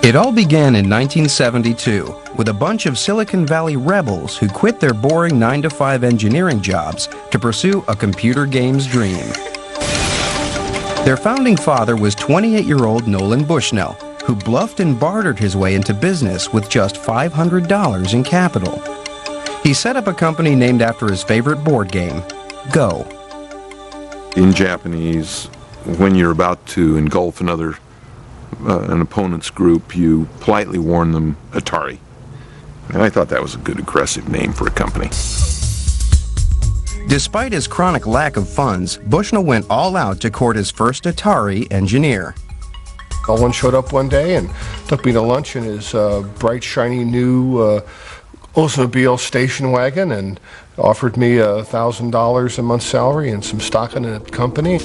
It all began in 1972 with a bunch of Silicon Valley rebels who quit their boring 9-to-5 engineering jobs to pursue a computer game's dream. Their founding father was 28-year-old Nolan Bushnell, who bluffed and bartered his way into business with just $500 in capital. He set up a company named after his favorite board game, Go. In Japanese, when you're about to engulf an opponent's group, you politely warn them Atari. And I thought that was a good aggressive name for a company. Despite his chronic lack of funds, Bushnell went all out to court his first Atari engineer. Nolan showed up one day and took me to lunch in his bright, shiny new Oldsmobile station wagon and offered me $1,000 a month salary and some stock in the company.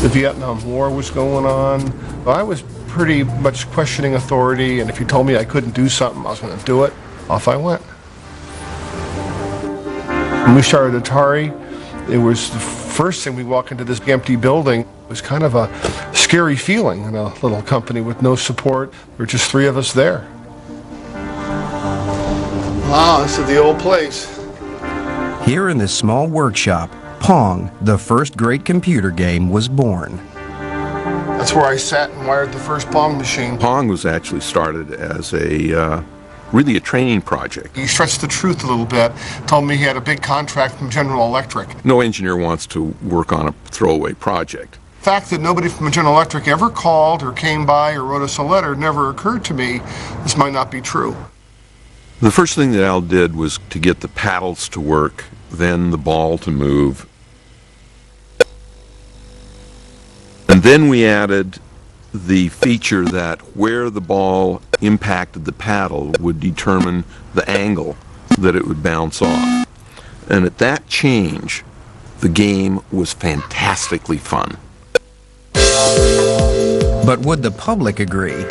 The Vietnam War was going on. I was pretty much questioning authority, and if you told me I couldn't do something, I was going to do it. Off I went. When we started Atari, it was the first thing we walk into this empty building. It was kind of a scary feeling in a little company with no support. There were just three of us there. Wow, this is the old place. Here in this small workshop, Pong, the first great computer game, was born. That's where I sat and wired the first Pong machine. Pong was actually started as really a training project. He stretched the truth a little bit, told me he had a big contract from General Electric. No engineer wants to work on a throwaway project. The fact that nobody from General Electric ever called or came by or wrote us a letter never occurred to me. This might not be true. The first thing that Al did was to get the paddles to work, then the ball to move. And then we added the feature that where the ball impacted the paddle would determine the angle that it would bounce off. And at that change, the game was fantastically fun. But would the public agree?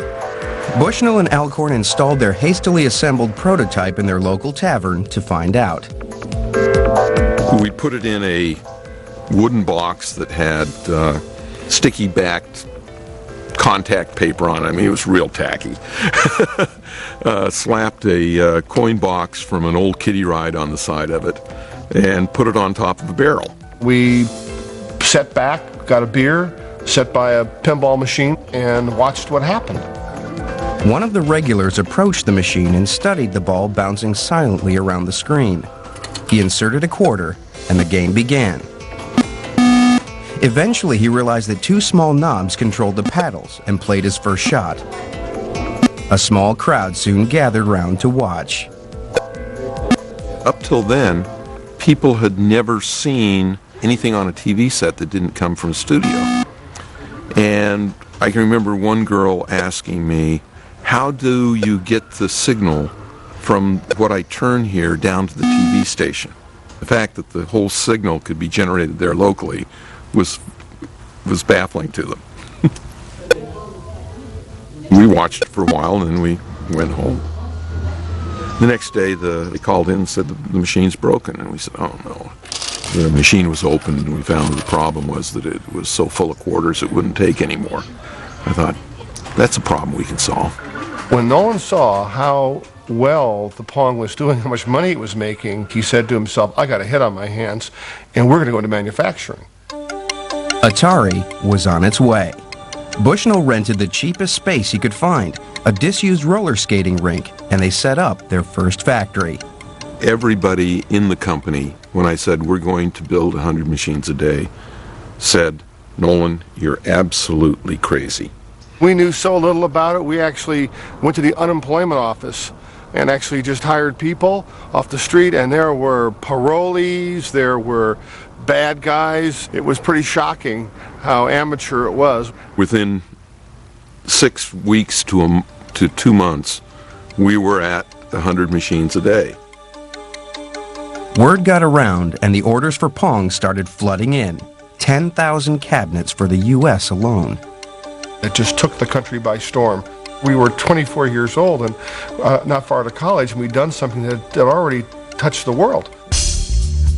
Bushnell and Alcorn installed their hastily assembled prototype in their local tavern to find out. We put it in a wooden box that had sticky-backed contact paper on it. I mean, it was real tacky. Slapped a coin box from an old kiddie ride on the side of it and put it on top of a barrel. We sat back, got a beer, sat by a pinball machine, and watched what happened. One of the regulars approached the machine and studied the ball bouncing silently around the screen. He inserted a quarter, and the game began. Eventually, he realized that two small knobs controlled the paddles and played his first shot. A small crowd soon gathered round to watch. Up till then, people had never seen anything on a TV set that didn't come from a studio. And I can remember one girl asking me, how do you get the signal from what I turn here down to the TV station? The fact that the whole signal could be generated there locally was baffling to them. We watched it for a while and then we went home. The next day they called in and said the machine's broken, and we said, oh no. The machine was open and we found the problem was that it was so full of quarters it wouldn't take anymore. I thought, that's a problem we can solve. When Nolan saw how well the Pong was doing, how much money it was making, he said to himself, I got a hit on my hands and we're going to go into manufacturing. Atari was on its way. Bushnell rented the cheapest space he could find, a disused roller skating rink, and they set up their first factory. Everybody in the company, when I said we're going to build 100 machines a day, said, Nolan, you're absolutely crazy. We knew so little about it, we actually went to the unemployment office and actually just hired people off the street, and there were parolees, there were bad guys. It was pretty shocking how amateur it was. Within 6 weeks to 2 months, we were at 100 machines a day. Word got around and the orders for Pong started flooding in. 10,000 cabinets for the U.S. alone. It just took the country by storm. We were 24 years old and not far out of college, and we'd done something that already touched the world.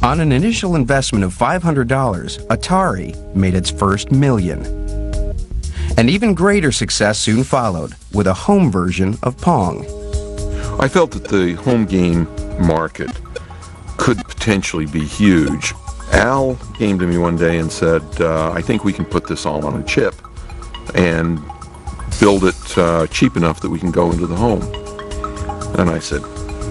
On an initial investment of $500, Atari made its first million. And even greater success soon followed, with a home version of Pong. I felt that the home game market could potentially be huge. Al came to me one day and said, I think we can put this all on a chip and build it cheap enough that we can go into the home. And I said,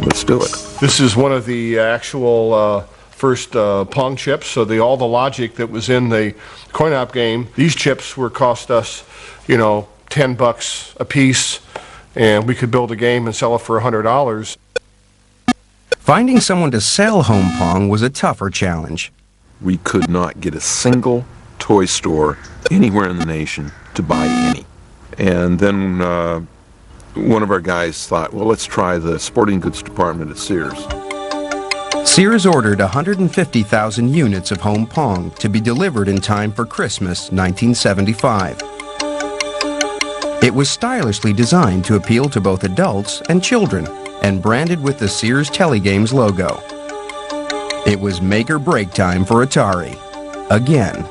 let's do it. This is one of the actual first Pong chips, so all the logic that was in the coin-op game, these chips cost us, $10 a piece, and we could build a game and sell it for $100. Finding someone to sell home Pong was a tougher challenge. We could not get a single toy store anywhere in the nation to buy any. And then one of our guys thought, well, let's try the sporting goods department at Sears. Sears ordered 150,000 units of home Pong to be delivered in time for Christmas 1975. It was stylishly designed to appeal to both adults and children, and branded with the Sears Telegames logo. It was make or break time for Atari. Again.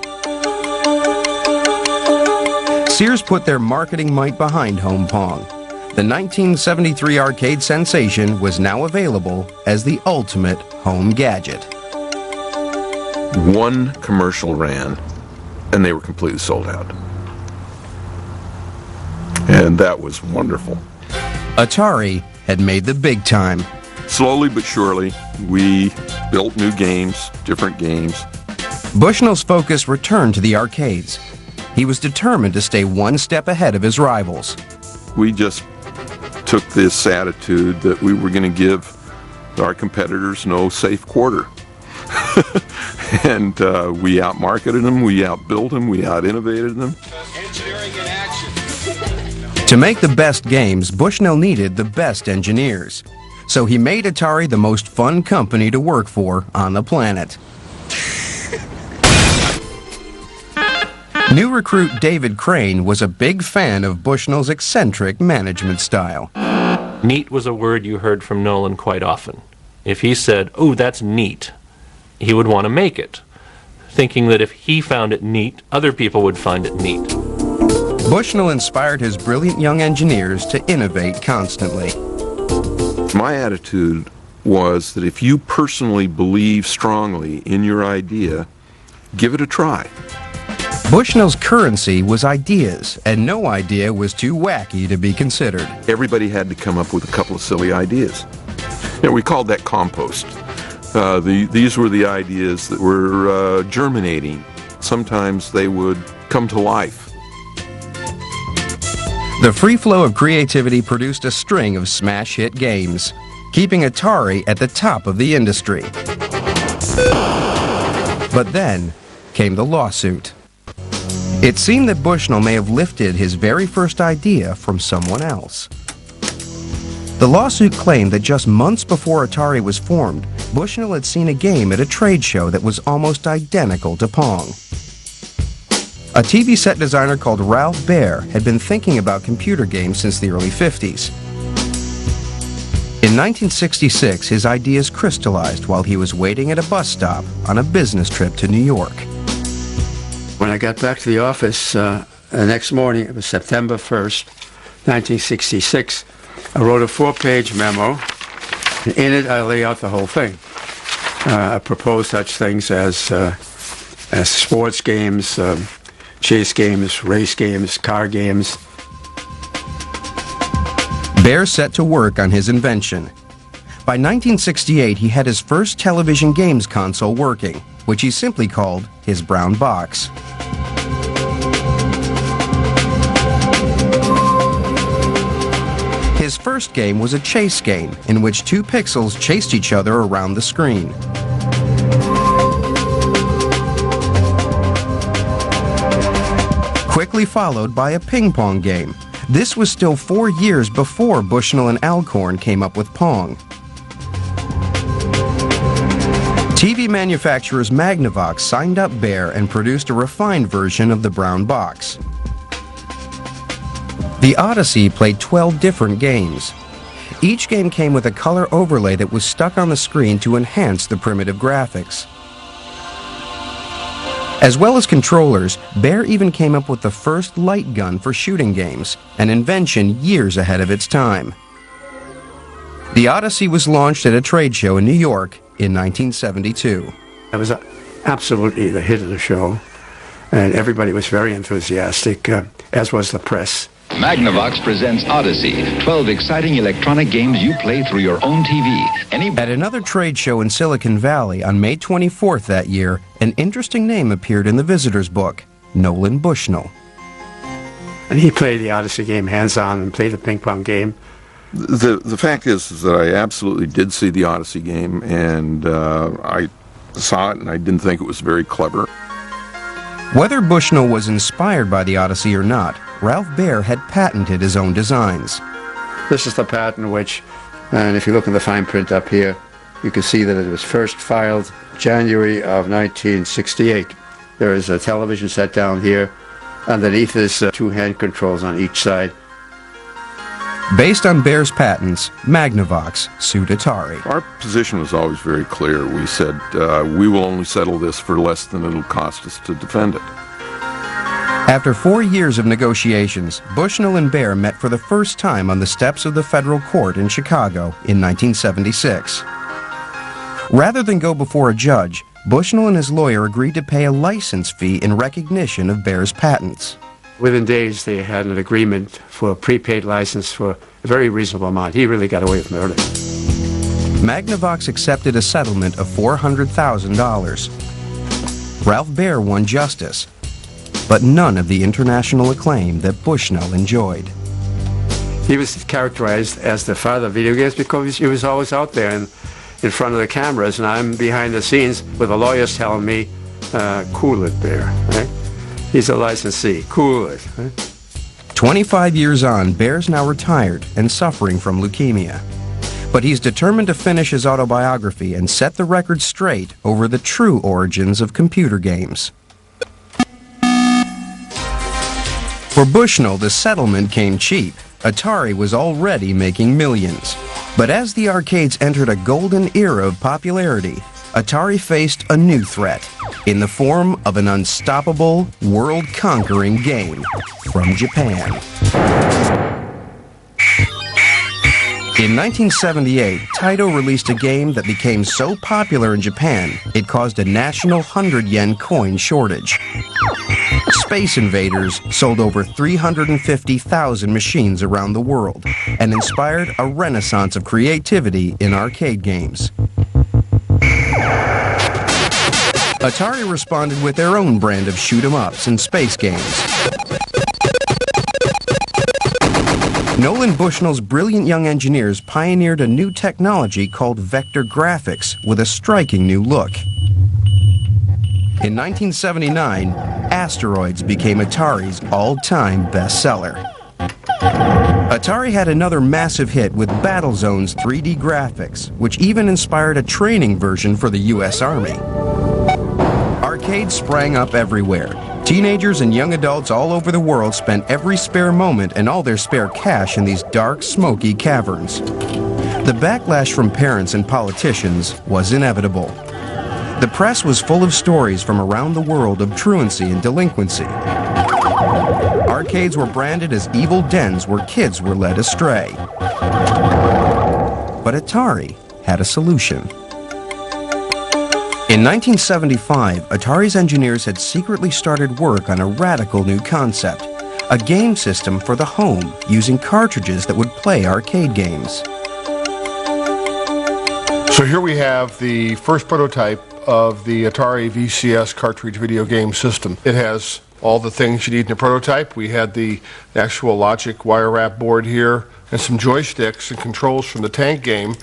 Sears put their marketing might behind home Pong. The 1973 arcade sensation was now available as the ultimate home gadget. One commercial ran, and they were completely sold out. And that was wonderful. Atari had made the big time. Slowly but surely, we built new games, different games. Bushnell's focus returned to the arcades. He was determined to stay one step ahead of his rivals. We just took this attitude that we were going to give our competitors no safe quarter. And we outmarketed them, we outbuilt them, we out-innovated them. Engineering in action. To make the best games, Bushnell needed the best engineers. So he made Atari the most fun company to work for on the planet. New recruit David Crane was a big fan of Bushnell's eccentric management style. Neat was a word you heard from Nolan quite often. If he said, "Oh, that's neat," he would want to make it, thinking that if he found it neat, other people would find it neat. Bushnell inspired his brilliant young engineers to innovate constantly. My attitude was that if you personally believe strongly in your idea, give it a try. Bushnell's currency was ideas, and no idea was too wacky to be considered. Everybody had to come up with a couple of silly ideas. And we called that compost. These were the ideas that were germinating. Sometimes they would come to life. The free flow of creativity produced a string of smash hit games, keeping Atari at the top of the industry. But then came the lawsuit. It seemed that Bushnell may have lifted his very first idea from someone else. The lawsuit claimed that just months before Atari was formed, Bushnell had seen a game at a trade show that was almost identical to Pong. A TV set designer called Ralph Baer had been thinking about computer games since the early 50s. In 1966, his ideas crystallized while he was waiting at a bus stop on a business trip to New York. When I got back to the office the next morning, it was September 1st, 1966, I wrote a 4-page memo. In it, I lay out the whole thing. I proposed such things as sports games, chase games, race games, car games. Baer set to work on his invention. By 1968, he had his first television games console working, which he simply called his brown box. His first game was a chase game in which 2 pixels chased each other around the screen. Quickly followed by a ping pong game. This was still 4 years before Bushnell and Alcorn came up with Pong. TV manufacturers Magnavox signed up Baer and produced a refined version of the brown box. The Odyssey played 12 different games. Each game came with a color overlay that was stuck on the screen to enhance the primitive graphics. As well as controllers, Bear even came up with the first light gun for shooting games, an invention years ahead of its time. The Odyssey was launched at a trade show in New York in 1972. It was absolutely the hit of the show, and everybody was very enthusiastic, as was the press. Magnavox presents Odyssey, 12 exciting electronic games you play through your own TV. At another trade show in Silicon Valley on May 24th that year, an interesting name appeared in the visitor's book, Nolan Bushnell. And he played the Odyssey game hands-on and played the ping pong game. The fact is that I absolutely did see the Odyssey game, and I saw it and I didn't think it was very clever. Whether Bushnell was inspired by the Odyssey or not, Ralph Baer had patented his own designs. This is the patent which, and if you look in the fine print up here, you can see that it was first filed January of 1968. There is a television set down here. Underneath is two hand controls on each side. Based on Baer's patents, Magnavox sued Atari. Our position was always very clear. We said, we will only settle this for less than it'll cost us to defend it. After 4 years of negotiations, Bushnell and Baer met for the first time on the steps of the federal court in Chicago in 1976. Rather than go before a judge, Bushnell and his lawyer agreed to pay a license fee in recognition of Baer's patents. Within days, they had an agreement for a prepaid license for a very reasonable amount. He really got away with murder. Magnavox accepted a settlement of $400,000. Ralph Baer won justice, but none of the international acclaim that Bushnell enjoyed. He was characterized as the father of video games because he was always out there in front of the cameras, and I'm behind the scenes with the lawyers telling me, cool it, Baer, right? He's a licensee. Cool it. Right? 25 years on, Baer's now retired and suffering from leukemia. But he's determined to finish his autobiography and set the record straight over the true origins of computer games. For Bushnell, the settlement came cheap. Atari was already making millions. But as the arcades entered a golden era of popularity, Atari faced a new threat in the form of an unstoppable, world-conquering game from Japan. In 1978, Taito released a game that became so popular in Japan, it caused a national 100-yen coin shortage. Space Invaders sold over 350,000 machines around the world and inspired a renaissance of creativity in arcade games. Atari responded with their own brand of shoot-'em-ups and space games. Nolan Bushnell's brilliant young engineers pioneered a new technology called vector graphics with a striking new look. In 1979, Asteroids became Atari's all-time bestseller. Atari had another massive hit with Battlezone's 3D graphics, which even inspired a training version for the U.S. Army. Arcades sprang up everywhere. Teenagers and young adults all over the world spent every spare moment and all their spare cash in these dark, smoky caverns. The backlash from parents and politicians was inevitable. The press was full of stories from around the world of truancy and delinquency. Arcades were branded as evil dens where kids were led astray. But Atari had a solution. In 1975, Atari's engineers had secretly started work on a radical new concept, a game system for the home using cartridges that would play arcade games. So here we have the first prototype of the Atari VCS cartridge video game system. It has all the things you need in a prototype. We had the actual logic wire wrap board here and some joysticks and controls from the tank game.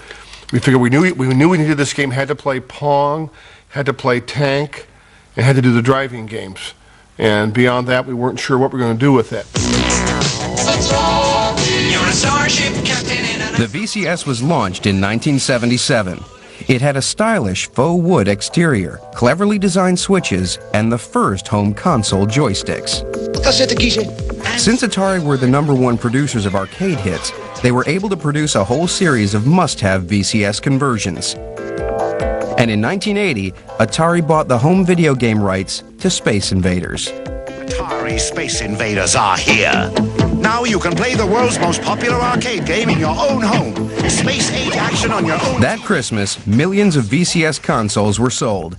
We figured we knew we needed this game, had to play Pong, had to play Tank, and had to do the driving games. And beyond that, we weren't sure what we were going to do with it. The VCS was launched in 1977. It had a stylish faux wood exterior, cleverly designed switches, and the first home console joysticks. Since Atari were the #1 producers of arcade hits, they were able to produce a whole series of must-have VCS conversions. And in 1980, Atari bought the home video game rights to Space Invaders. Atari Space Invaders are here. Now you can play the world's most popular arcade game in your own home. Space Age action on your own. That Christmas, millions of VCS consoles were sold,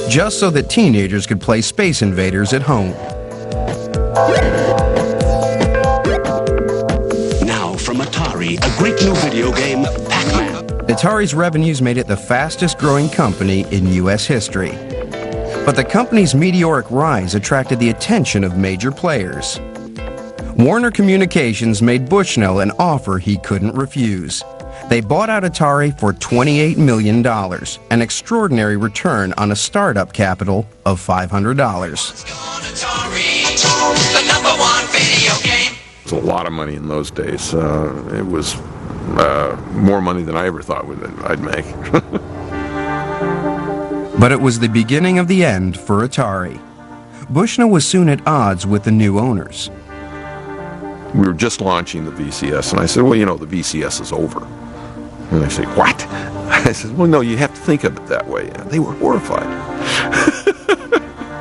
just so that teenagers could play Space Invaders at home. Now from Atari, a great new video game, Pac-Man. Atari's revenues made it the fastest growing company in U.S. history. But the company's meteoric rise attracted the attention of major players. Warner Communications made Bushnell an offer he couldn't refuse. They bought out Atari for $28 million, an extraordinary return on a startup capital of $500. It was a lot of money in those days. It was more money than I ever thought I'd make. But it was the beginning of the end for Atari. Bushnell was soon at odds with the new owners. We were just launching the VCS, and I said, well, you know, the VCS is over. And they say, what? I said, well, no, you have to think of it that way. They were horrified.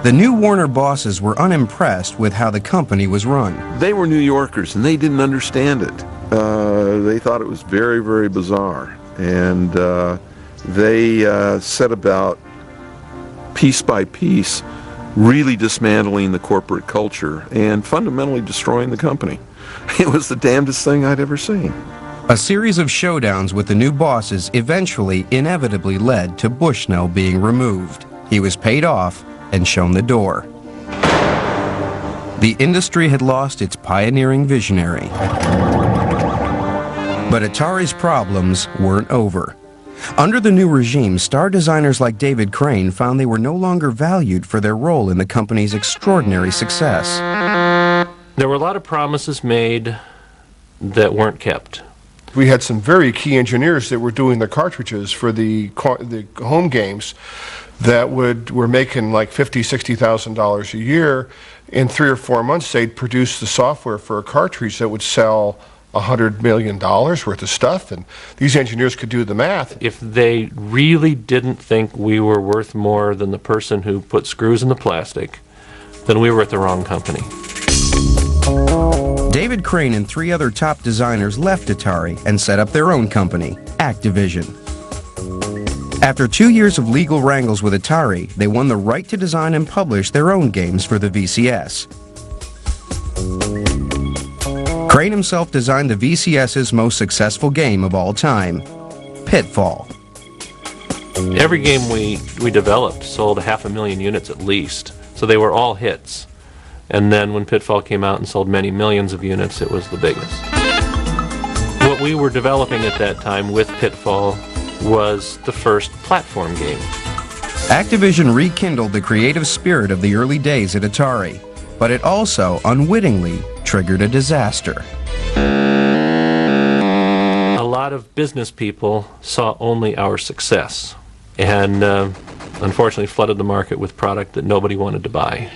The new Warner bosses were unimpressed with how the company was run. They were New Yorkers, and they didn't understand it. They thought it was very, very bizarre. And they set about, piece by piece, really dismantling the corporate culture and fundamentally destroying the company. It was the damnedest thing I'd ever seen. A series of showdowns with the new bosses eventually inevitably led to Bushnell being removed. He was paid off and shown the door. The industry had lost its pioneering visionary. But Atari's problems weren't over. Under the new regime, star designers like David Crane found they were no longer valued for their role in the company's extraordinary success. There were a lot of promises made that weren't kept. We had some very key engineers that were doing the cartridges for the home games that were making like $50,000, $60,000 a year. In 3 or 4 months, they'd produce the software for a cartridge that would sell $100 million worth of stuff, and these engineers could do the math. If they really didn't think we were worth more than the person who put screws in the plastic, then we were at the wrong company. David Crane and 3 other top designers left Atari and set up their own company, Activision. After 2 years of legal wrangles with Atari, they won the right to design and publish their own games for the VCS. Crane himself designed the VCS's most successful game of all time, Pitfall. Every game we developed sold 500,000 units at least, so they were all hits. And then when Pitfall came out and sold many millions of units, it was the biggest. What we were developing at that time with Pitfall was the first platform game. Activision rekindled the creative spirit of the early days at Atari, but it also unwittingly triggered a disaster. A lot of business people saw only our success and unfortunately flooded the market with product that nobody wanted to buy.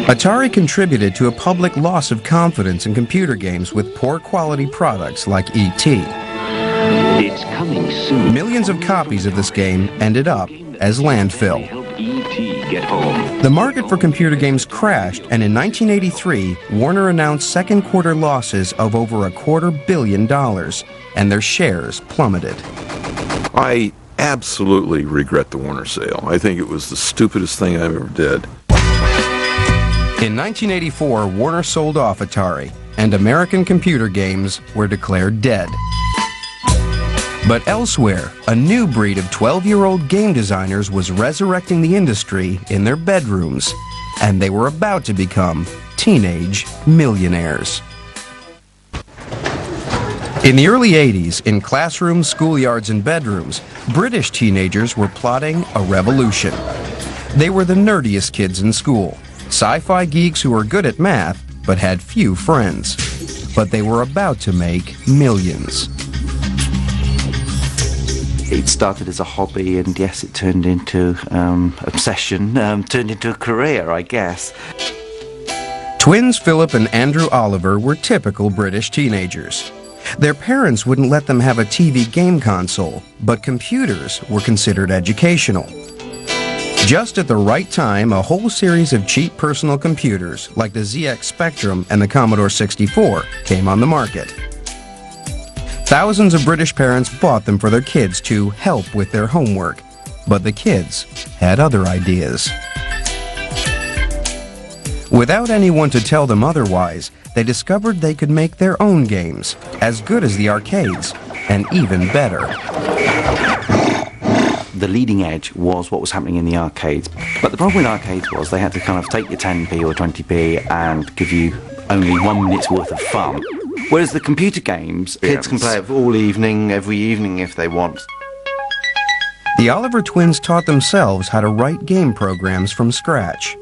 Atari contributed to a public loss of confidence in computer games with poor quality products like E.T. It's coming soon. Millions of copies of this game ended up as landfill. Help E.T. get home. The market for computer games crashed, and in 1983, Warner announced second quarter losses of over $250 million, and their shares plummeted. I absolutely regret the Warner sale. I think it was the stupidest thing I ever did. In 1984, Warner sold off Atari, and American computer games were declared dead. But elsewhere, a new breed of 12-year-old game designers was resurrecting the industry in their bedrooms, and they were about to become teenage millionaires. In the early 80s, in classrooms, schoolyards, and bedrooms, British teenagers were plotting a revolution. They were the nerdiest kids in school, sci-fi geeks who were good at math but had few friends. But they were about to make millions. It started as a hobby, and yes, it turned into obsession, turned into a career, I guess. Twins Philip and Andrew Oliver were typical British teenagers. Their parents wouldn't let them have a TV game console, but computers were considered educational. Just at the right time, a whole series of cheap personal computers, like the ZX Spectrum and the Commodore 64, came on the market. Thousands of British parents bought them for their kids to help with their homework, but the kids had other ideas. Without anyone to tell them otherwise, they discovered they could make their own games, as good as the arcades, and even better. The leading edge was what was happening in the arcades. But the problem with arcades was they had to kind of take your 10p or 20p and give you only 1 minute's worth of fun. Whereas the computer games, kids can play it all evening, every evening if they want. The Oliver twins taught themselves how to write game programs from scratch.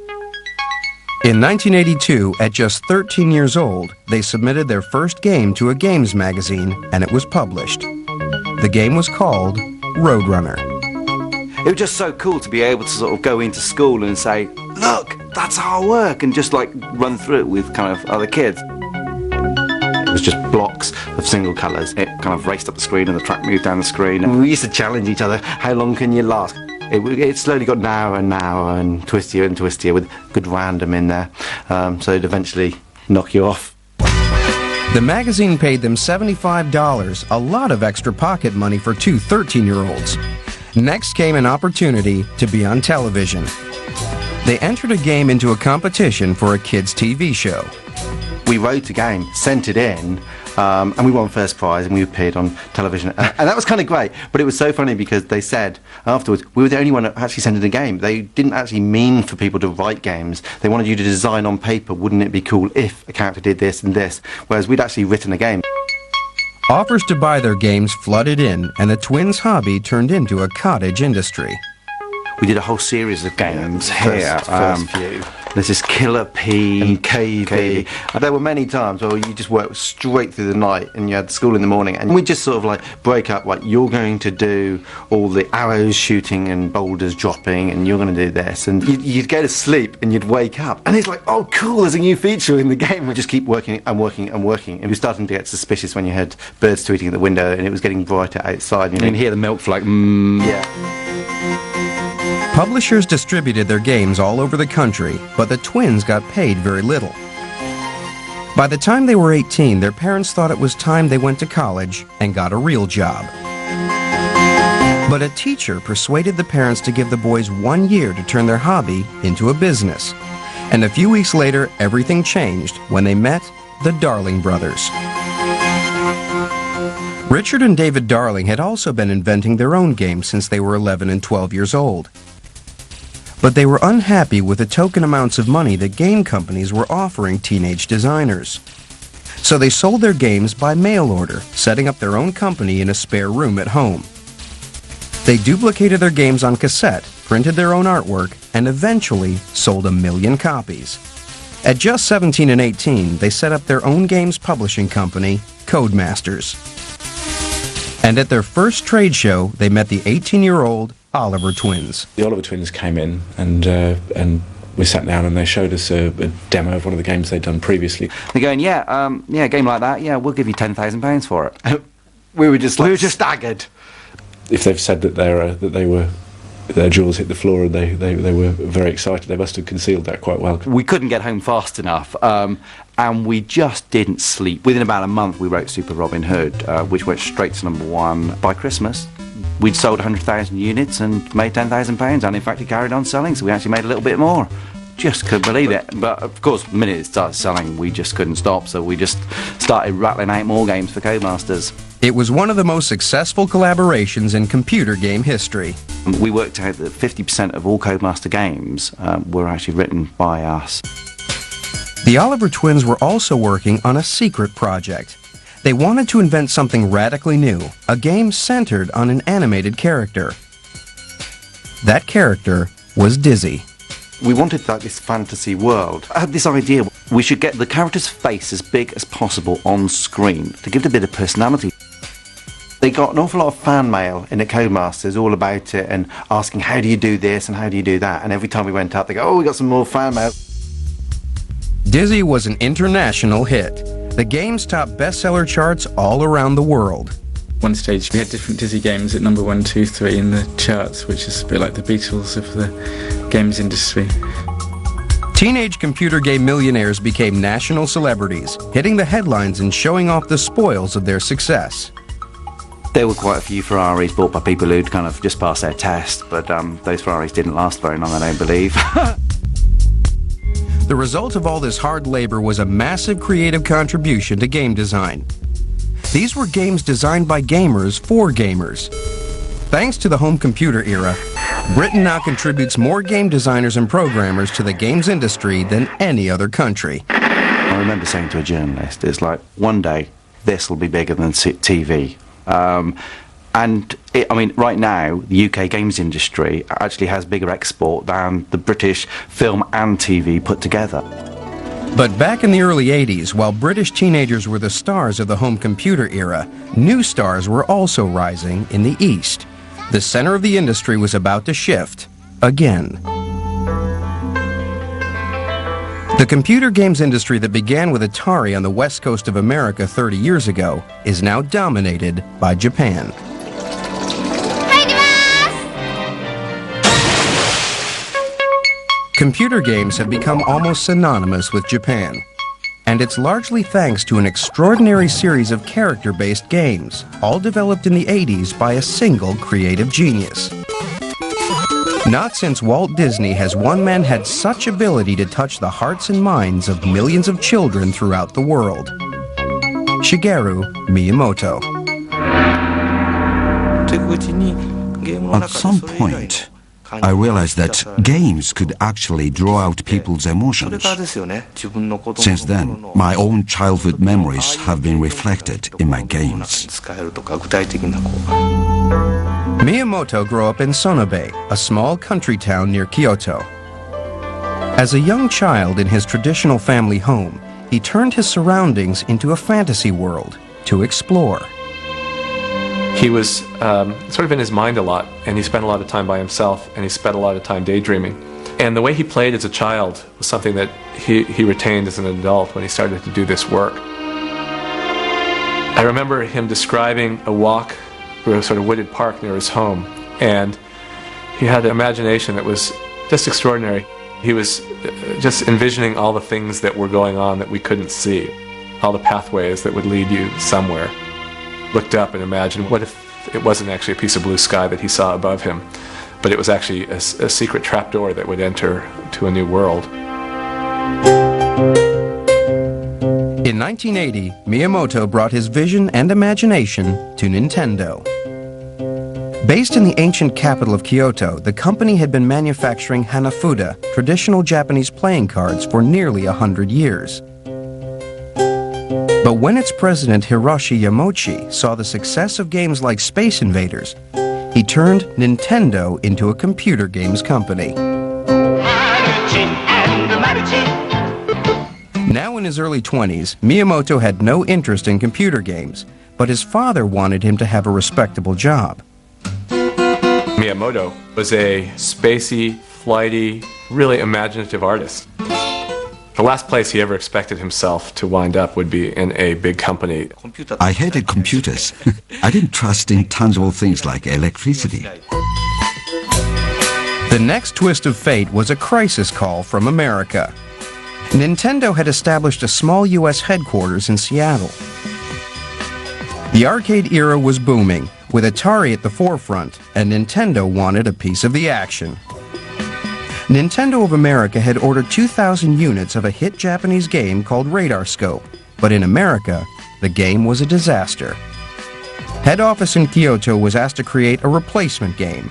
In 1982, at just 13 years old, they submitted their first game to a games magazine, and it was published. The game was called Roadrunner. It was just so cool to be able to sort of go into school and say, look, that's our work, and just like run through it with kind of other kids. It was just blocks of single colours. It kind of raced up the screen and the track moved down the screen. And we used to challenge each other, how long can you last? It slowly got narrower and narrower and twistier with good random in there, so it'd eventually knock you off. The magazine paid them $75, a lot of extra pocket money for two 13-year-olds. Next came an opportunity to be on television. They entered a game into a competition for a kids' TV show. We wrote a game, sent it in, and we won first prize, and we appeared on television. And that was kind of great, but it was so funny because they said afterwards, we were the only one that actually sent in a game. They didn't actually mean for people to write games. They wanted you to design on paper, wouldn't it be cool if a character did this and this, whereas we'd actually written a game. Offers to buy their games flooded in, and the twins' hobby turned into a cottage industry. We did a whole series of games here. First few. There's this Killer P and KB. There were many times where you just worked straight through the night and you had school in the morning, and we just sort of like break up, like you're going to do all the arrows shooting and boulders dropping, and you're going to do this, and you'd go to sleep and you'd wake up and it's like, oh cool, there's a new feature in the game. We just keep working and working and working, and we're starting to get suspicious when you heard birds tweeting at the window and it was getting brighter outside, and you can hear the milk like yeah. Publishers distributed their games all over the country, but the twins got paid very little. By the time they were 18, their parents thought it was time they went to college and got a real job. But a teacher persuaded the parents to give the boys 1 year to turn their hobby into a business. And a few weeks later, everything changed when they met the Darling brothers. Richard and David Darling had also been inventing their own games since they were 11 and 12 years old. But they were unhappy with the token amounts of money that game companies were offering teenage designers. So they sold their games by mail order, setting up their own company in a spare room at home. They duplicated their games on cassette, printed their own artwork, and eventually sold 1 million copies. At just 17 and 18, they set up their own games publishing company, Codemasters. And at their first trade show, they met the 18-year-old Oliver twins. The Oliver twins came in and we sat down and they showed us a demo of one of the games they'd done previously. They're going, yeah, a game like that, yeah, we'll give you £10,000 for it. we were just staggered. If they've said that their jaws hit the floor and they were very excited, they must have concealed that quite well. We couldn't get home fast enough, and we just didn't sleep. Within about a month, we wrote Super Robin Hood, which went straight to #1. By Christmas, we'd sold 100,000 units and made £10,000, and in fact it carried on selling, so we actually made a little bit more. Just couldn't believe it. But of course, the minute it started selling, we just couldn't stop, so we just started rattling out more games for Codemasters. It was one of the most successful collaborations in computer game history. We worked out that 50% of all Codemaster games were actually written by us. The Oliver twins were also working on a secret project. They wanted to invent something radically new, a game centered on an animated character. That character was Dizzy. We wanted like this fantasy world. I had this idea, we should get the character's face as big as possible on screen to give it a bit of personality. They got an awful lot of fan mail in at Codemasters all about it and asking how do you do this and how do you do that, and every time we went up they go, oh, we got some more fan mail. Dizzy was an international hit. The games topped bestseller charts all around the world. One stage we had different Dizzy games at number 1, 2, 3 in the charts, which is a bit like the Beatles of the games industry. Teenage computer game millionaires became national celebrities, hitting the headlines and showing off the spoils of their success. There were quite a few Ferraris bought by people who'd kind of just passed their test, but those Ferraris didn't last very long, I don't believe. The result of all this hard labor was a massive creative contribution to game design. These were games designed by gamers for gamers. Thanks to the home computer era, Britain now contributes more game designers and programmers to the games industry than any other country. I remember saying to a journalist, it's like, one day, this will be bigger than TV. Right now, the UK games industry actually has bigger export than the British film and TV put together. But back in the early 80s, while British teenagers were the stars of the home computer era, new stars were also rising in the East. The center of the industry was about to shift again. The computer games industry that began with Atari on the west coast of America 30 years ago is now dominated by Japan. Computer games have become almost synonymous with Japan, and it's largely thanks to an extraordinary series of character-based games, all developed in the 80s by a single creative genius. Not since Walt Disney has one man had such ability to touch the hearts and minds of millions of children throughout the world. Shigeru Miyamoto. At some point, I realized that games could actually draw out people's emotions. Since then, my own childhood memories have been reflected in my games. Miyamoto grew up in Sonobe, a small country town near Kyoto. As a young child in his traditional family home, he turned his surroundings into a fantasy world to explore. He was sort of in his mind a lot, and he spent a lot of time by himself, and he spent a lot of time daydreaming. And the way he played as a child was something that he retained as an adult when he started to do this work. I remember him describing a walk through a sort of wooded park near his home, and he had an imagination that was just extraordinary. He was just envisioning all the things that were going on that we couldn't see, all the pathways that would lead you somewhere. Looked up and imagined, what if it wasn't actually a piece of blue sky that he saw above him, but it was actually a secret trapdoor that would enter to a new world. In 1980, Miyamoto brought his vision and imagination to Nintendo. Based in the ancient capital of Kyoto, the company had been manufacturing Hanafuda, traditional Japanese playing cards, for nearly 100 years. But when its president Hiroshi Yamauchi saw the success of games like Space Invaders, he turned Nintendo into a computer games company. Now in his early 20s, Miyamoto had no interest in computer games, but his father wanted him to have a respectable job. Miyamoto was a spacey, flighty, really imaginative artist. The last place he ever expected himself to wind up would be in a big company. I hated computers. I didn't trust in tangible things like electricity. The next twist of fate was a crisis call from America. Nintendo had established a small U.S. headquarters in Seattle. The arcade era was booming, with Atari at the forefront, and Nintendo wanted a piece of the action. Nintendo of America had ordered 2,000 units of a hit Japanese game called Radar Scope, but in America, the game was a disaster. Head office in Kyoto was asked to create a replacement game.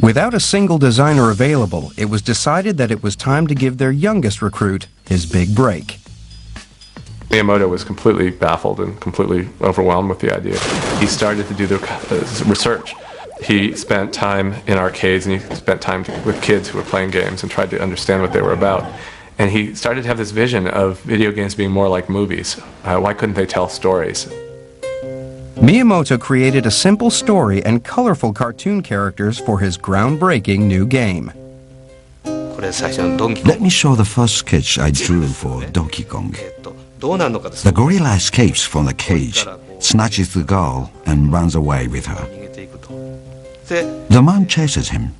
Without a single designer available, it was decided that it was time to give their youngest recruit his big break. Miyamoto was completely baffled and completely overwhelmed with the idea. He started to do the research. He spent time in arcades and he spent time with kids who were playing games and tried to understand what they were about. And he started to have this vision of video games being more like movies. Why couldn't they tell stories? Miyamoto created a simple story and colorful cartoon characters for his groundbreaking new game. Let me show the first sketch I drew for Donkey Kong. The gorilla escapes from the cage, snatches the girl, and runs away with her. The man chases him,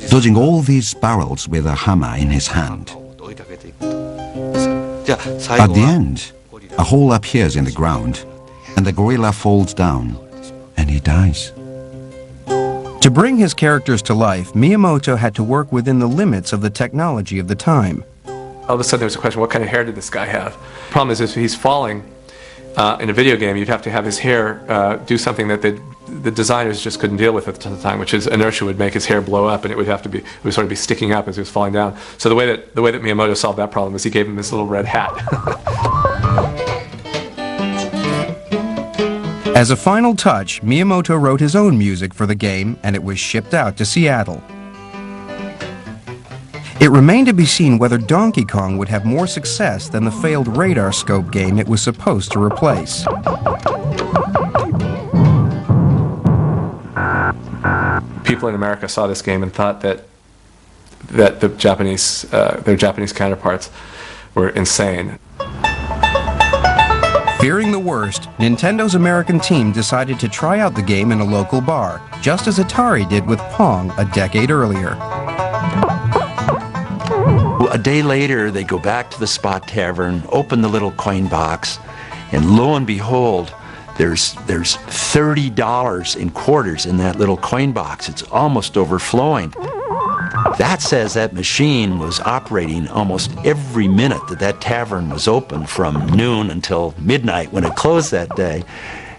dodging all these barrels with a hammer in his hand. At the end, a hole appears in the ground, and the gorilla falls down, and he dies. To bring his characters to life, Miyamoto had to work within the limits of the technology of the time. All of a sudden there was a question, what kind of hair did this guy have? The problem is if he's falling in a video game, you'd have to have his hair do something that the designers just couldn't deal with at the time, which is inertia would make his hair blow up, and it would sort of be sticking up as he was falling down. So the way that Miyamoto solved that problem is he gave him this little red hat. As a final touch, Miyamoto wrote his own music for the game, and it was shipped out to Seattle. It remained to be seen whether Donkey Kong would have more success than the failed Radar Scope game it was supposed to replace. People in America saw this game and thought that the Japanese, their Japanese counterparts were insane. Fearing the worst, Nintendo's American team decided to try out the game in a local bar, just as Atari did with Pong a decade earlier. A day later, they go back to the Spot Tavern, open the little coin box, and lo and behold, there's $30 in quarters in that little coin box. It's almost overflowing. That says that machine was operating almost every minute that tavern was open from noon until midnight when it closed that day.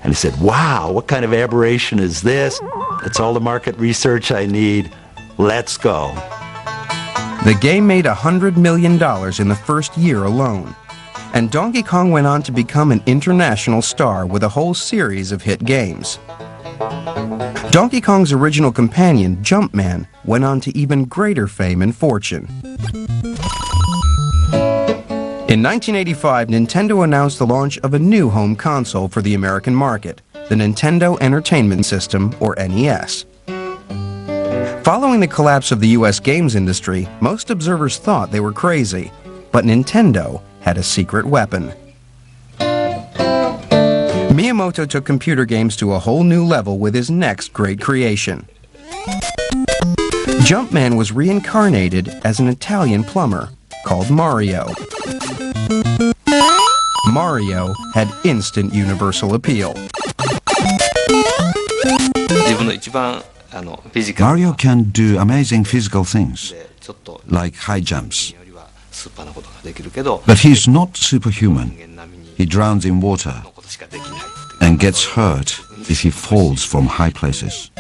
And I said, wow, what kind of aberration is this? That's all the market research I need. Let's go. The game made $100 million in the first year alone. And Donkey Kong went on to become an international star with a whole series of hit games. Donkey Kong's original companion, Jumpman, went on to even greater fame and fortune. In 1985, Nintendo announced the launch of a new home console for the American market, the Nintendo Entertainment System, or NES. Following the collapse of the US games industry, most observers thought they were crazy, but Nintendo had a secret weapon. Miyamoto took computer games to a whole new level with his next great creation. Jumpman was reincarnated as an Italian plumber called Mario. Mario had instant universal appeal. Mario can do amazing physical things, like high jumps. But he's not superhuman. He drowns in water and gets hurt if he falls from high places.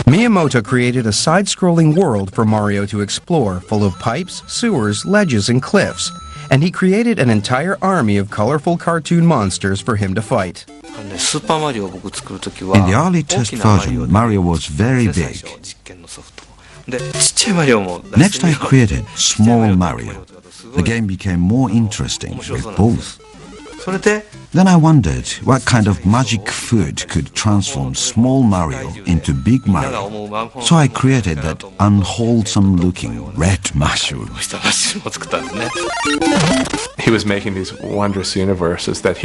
Miyamoto created a side-scrolling world for Mario to explore, full of pipes, sewers, ledges, and cliffs, and he created an entire army of colorful cartoon monsters for him to fight. In the early test version, Mario was very big. Next I created Small Mario. The game became more interesting with both. Then I wondered what kind of magic food could transform Small Mario into Big Mario. So I created that unwholesome-looking red mushroom. He was making these wondrous universes that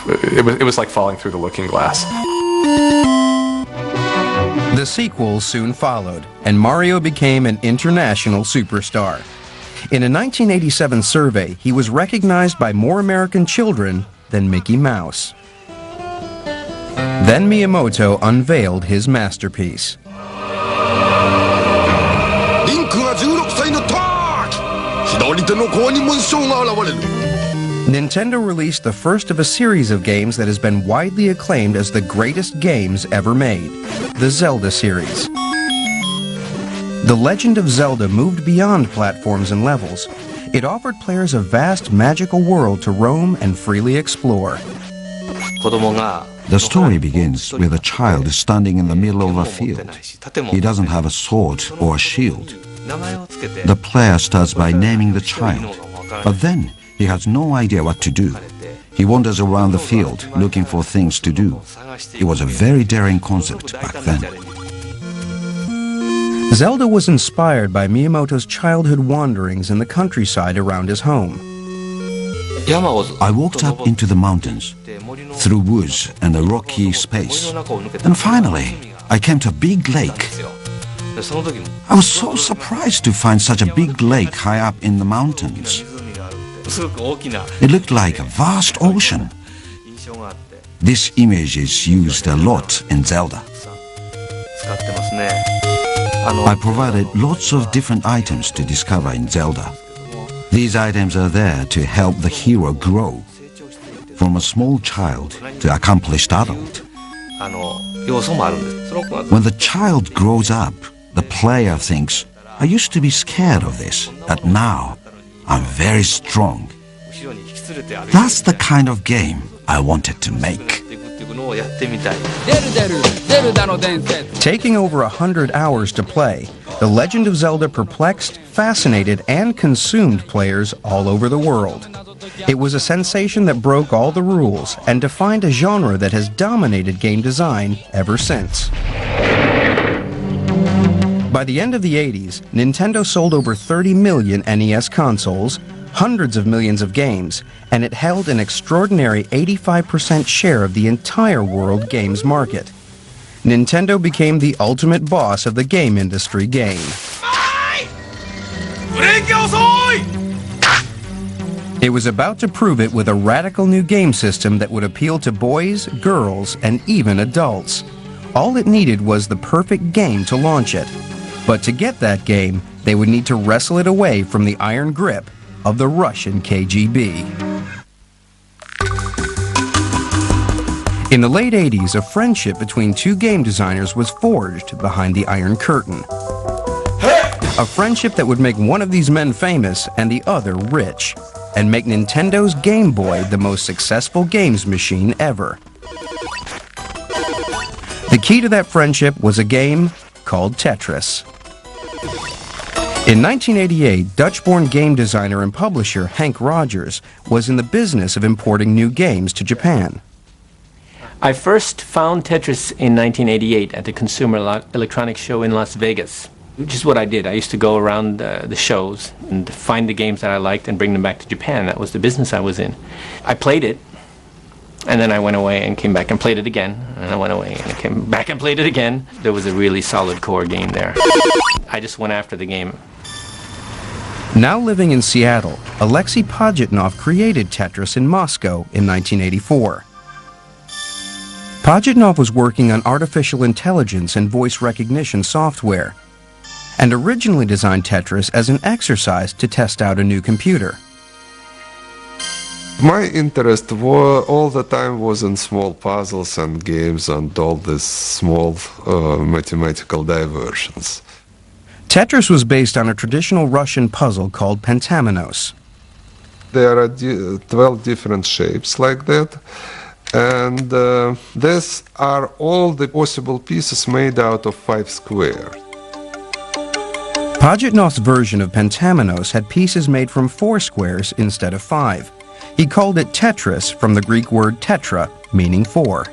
it was like falling through the looking glass. The sequels soon followed, and Mario became an international superstar. In a 1987 survey, he was recognized by more American children than Mickey Mouse. Then Miyamoto unveiled his masterpiece. Nintendo released the first of a series of games that has been widely acclaimed as the greatest games ever made, the Zelda series. The Legend of Zelda moved beyond platforms and levels. It offered players a vast magical world to roam and freely explore. The story begins with a child standing in the middle of a field. He doesn't have a sword or a shield. The player starts by naming the child, but then he has no idea what to do. He wanders around the field looking for things to do. It was a very daring concept back then. Zelda was inspired by Miyamoto's childhood wanderings in the countryside around his home. I walked up into the mountains, through woods and a rocky space, and finally I came to a big lake. I was so surprised to find such a big lake high up in the mountains. It looked like a vast ocean. This image is used a lot in Zelda. I provided lots of different items to discover in Zelda. These items are there to help the hero grow from a small child to accomplished adult. When the child grows up, the player thinks, I used to be scared of this, but now I'm very strong. That's the kind of game I wanted to make. Taking over 100 hours to play, The Legend of Zelda perplexed, fascinated, and consumed players all over the world. It was a sensation that broke all the rules and defined a genre that has dominated game design ever since. By the end of the 80s, Nintendo sold over 30 million NES consoles, hundreds of millions of games, and it held an extraordinary 85% share of the entire world games market. Nintendo became the ultimate boss of the game industry game. It was about to prove it with a radical new game system that would appeal to boys, girls, and even adults. All it needed was the perfect game to launch it. But to get that game, they would need to wrestle it away from the iron grip of the Russian KGB. In the late 80s, a friendship between two game designers was forged behind the Iron Curtain. A friendship that would make one of these men famous and the other rich, and make Nintendo's Game Boy the most successful games machine ever. The key to that friendship was a game called Tetris. In 1988, Dutch-born game designer and publisher Henk Rogers was in the business of importing new games to Japan. I first found Tetris in 1988 at the Consumer Electronics Show in Las Vegas, which is what I did. I used to go around the shows and find the games that I liked and bring them back to Japan. That was the business I was in. I played it, and then I went away and came back and played it again, and I went away and I came back and played it again. There was a really solid core game there. I just went after the game. Now living in Seattle, Alexei Pajitnov created Tetris in Moscow in 1984. Pajitnov was working on artificial intelligence and voice recognition software, and originally designed Tetris as an exercise to test out a new computer. My interest all the time was in small puzzles and games and all these small mathematical diversions. Tetris was based on a traditional Russian puzzle called Pentamenos. There are 12 different shapes like that, and these are all the possible pieces made out of 5 squares. Pajitnov's version of Pentamenos had pieces made from 4 squares instead of 5. He called it Tetris from the Greek word tetra, meaning 4.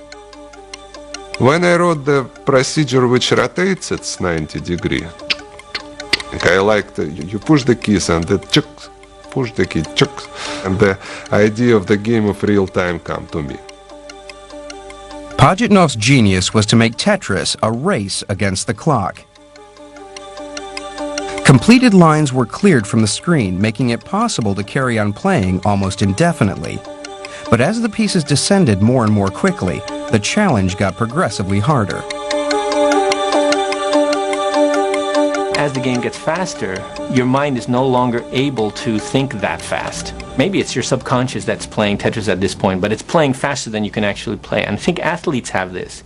When I wrote the procedure which rotates at 90 degrees, I liked you push the keys and it chucks, push the key, chucks, and the idea of the game of real time come to me. Pajitnov's genius was to make Tetris a race against the clock. Completed lines were cleared from the screen, making it possible to carry on playing almost indefinitely. But as the pieces descended more and more quickly, the challenge got progressively harder. As the game gets faster, your mind is no longer able to think that fast. Maybe it's your subconscious that's playing Tetris at this point, but it's playing faster than you can actually play. And I think athletes have this.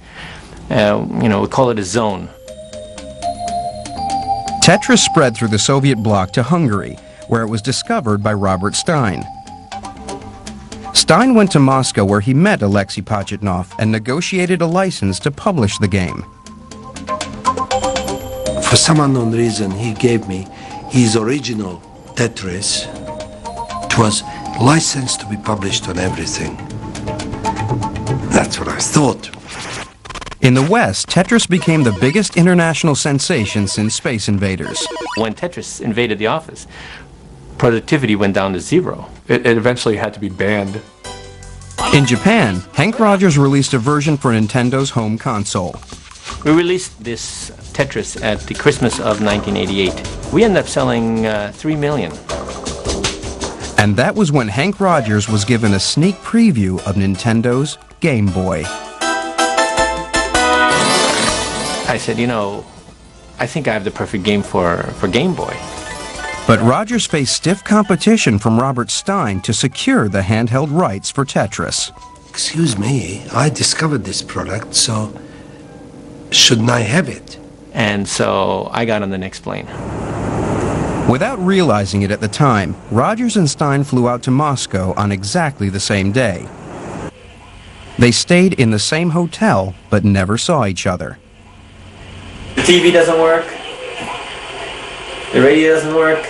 We call it a zone. Tetris spread through the Soviet bloc to Hungary, where it was discovered by Robert Stein. Stein went to Moscow where he met Alexei Pajitnov and negotiated a license to publish the game. For some unknown reason, he gave me his original Tetris. It was licensed to be published on everything. That's what I thought. In the West, Tetris became the biggest international sensation since Space Invaders. When Tetris invaded the office, productivity went down to zero. It eventually had to be banned. In Japan, Hank Rogers released a version for Nintendo's home console. We released this Tetris at the Christmas of 1988. We ended up selling 3 million. And that was when Hank Rogers was given a sneak preview of Nintendo's Game Boy. I said, you know, I think I have the perfect game for Game Boy. But Rogers faced stiff competition from Robert Stein to secure the handheld rights for Tetris. Excuse me, I discovered this product, so shouldn't I have it? And so I got on the next plane. Without realizing it at the time, Rogers and Stein flew out to Moscow on exactly the same day. They stayed in the same hotel, but never saw each other. The TV doesn't work. The radio doesn't work.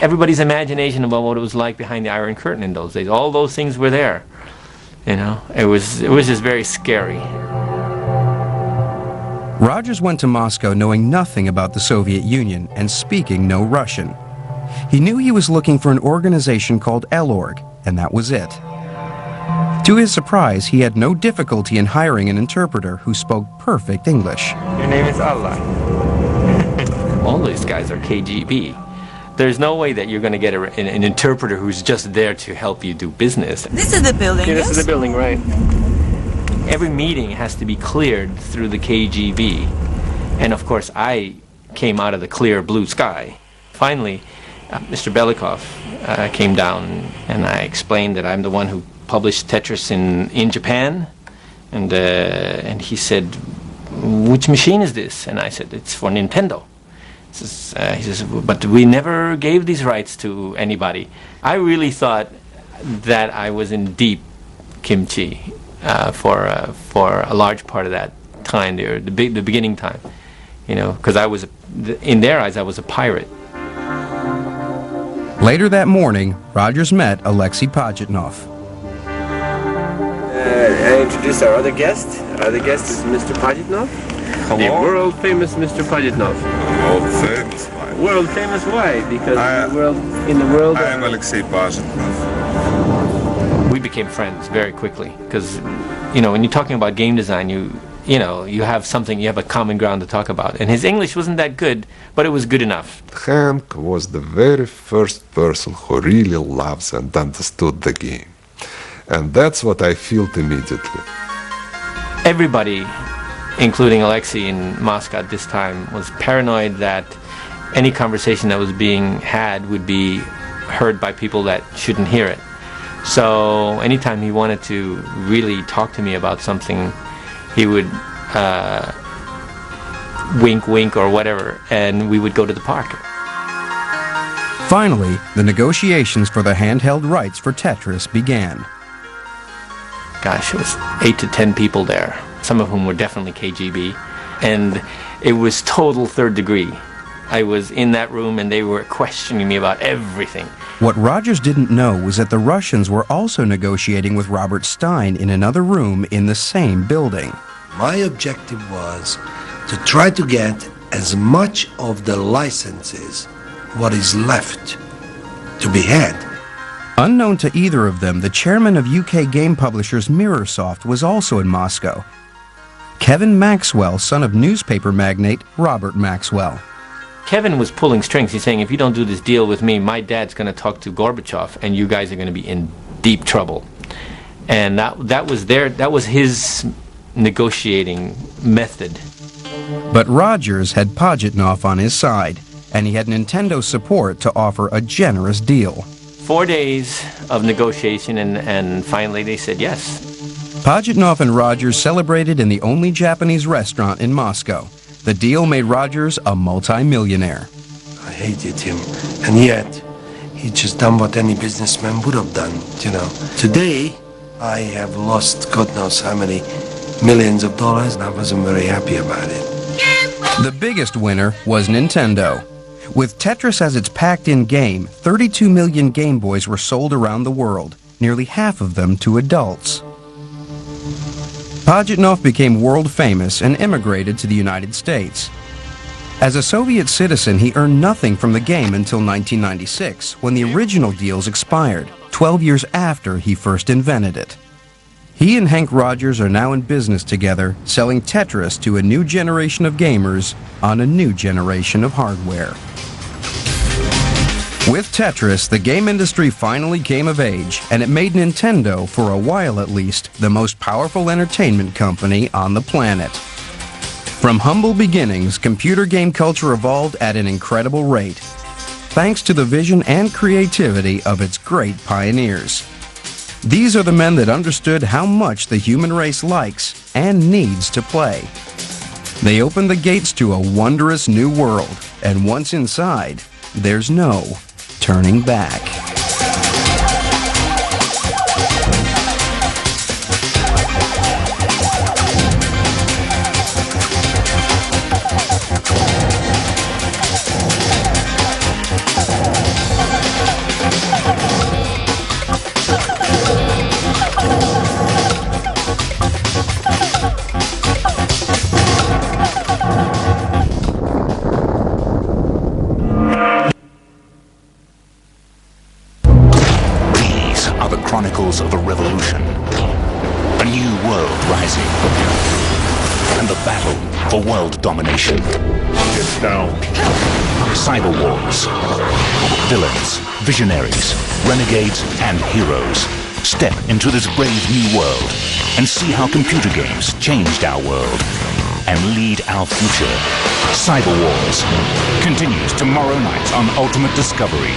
Everybody's imagination about what it was like behind the Iron Curtain in those days. All those things were there. You know, it was just very scary. Rogers went to Moscow knowing nothing about the Soviet Union and speaking no Russian. He knew he was looking for an organization called L-Org, and that was it. To his surprise, he had no difficulty in hiring an interpreter who spoke perfect English. Your name is Allah. All these guys are KGB. There's no way that you're going to get an interpreter who's just there to help you do business. This is the building, Yeah, yes? this is the building, right. Every meeting has to be cleared through the KGB. And of course, I came out of the clear blue sky. Finally, Mr. Belikov came down, and I explained that I'm the one who published Tetris in Japan. And he said, which machine is this? And I said, it's for Nintendo. He says, but we never gave these rights to anybody. I really thought that I was in deep kimchi for a large part of that time there, the beginning time, you know, because I was, in their eyes, I was a pirate. Later that morning, Rogers met Alexei Pajitnov. I introduced our other guest. Our other guest is Mr. Pajitnov. Hello. The world famous Mr. Pajitnov. World famous. Why? World famous why? Because in the world. I am Alexei Pajitnov. We became friends very quickly because, you know, when you're talking about game design, you have something, you have a common ground to talk about. And his English wasn't that good, but it was good enough. Hank was the very first person who really loves and understood the game. And that's what I felt immediately. Everybody, including Alexei in Moscow at this time, was paranoid that any conversation that was being had would be heard by people that shouldn't hear it. So anytime he wanted to really talk to me about something, he would wink, wink, or whatever, and we would go to the park. Finally, the negotiations for the handheld rights for Tetris began. Gosh, it was 8 to 10 people there, some of whom were definitely KGB, and it was total third degree. I was in that room and they were questioning me about everything. What Rogers didn't know was that the Russians were also negotiating with Robert Stein in another room in the same building. My objective was to try to get as much of the licenses, what is left, to be had. Unknown to either of them, the chairman of UK game publishers Mirrorsoft was also in Moscow. Kevin Maxwell, son of newspaper magnate Robert Maxwell. Kevin was pulling strings. He's saying, if you don't do this deal with me, my dad's going to talk to Gorbachev, and you guys are going to be in deep trouble. And that was his negotiating method. But Rogers had Pajitnov on his side, and he had Nintendo's support to offer a generous deal. 4 days of negotiation, and finally they said yes. Pajitnov and Rogers celebrated in the only Japanese restaurant in Moscow. The deal made Rogers a multi-millionaire. I hated him, and yet he just done what any businessman would have done, you know. Today, I have lost God knows how many millions of dollars, and I wasn't very happy about it. The biggest winner was Nintendo. With Tetris as its packed-in game, 32 million Game Boys were sold around the world, nearly half of them to adults. Pajitnov became world famous and immigrated to the United States. As a Soviet citizen, he earned nothing from the game until 1996, when the original deals expired, 12 years after he first invented it. He and Hank Rogers are now in business together, selling Tetris to a new generation of gamers on a new generation of hardware. With Tetris, the game industry finally came of age, and it made Nintendo, for a while at least, the most powerful entertainment company on the planet. From humble beginnings, computer game culture evolved at an incredible rate, thanks to the vision and creativity of its great pioneers. These are the men that understood how much the human race likes and needs to play. They opened the gates to a wondrous new world, and once inside, there's no turning back. Chronicles of a revolution, a new world rising, and the battle for world domination. Get down. Cyber wars. Villains, visionaries, renegades, and heroes step into this brave new world and see how computer games changed our world and lead our future. Cyber Wars continues tomorrow night on Ultimate Discovery.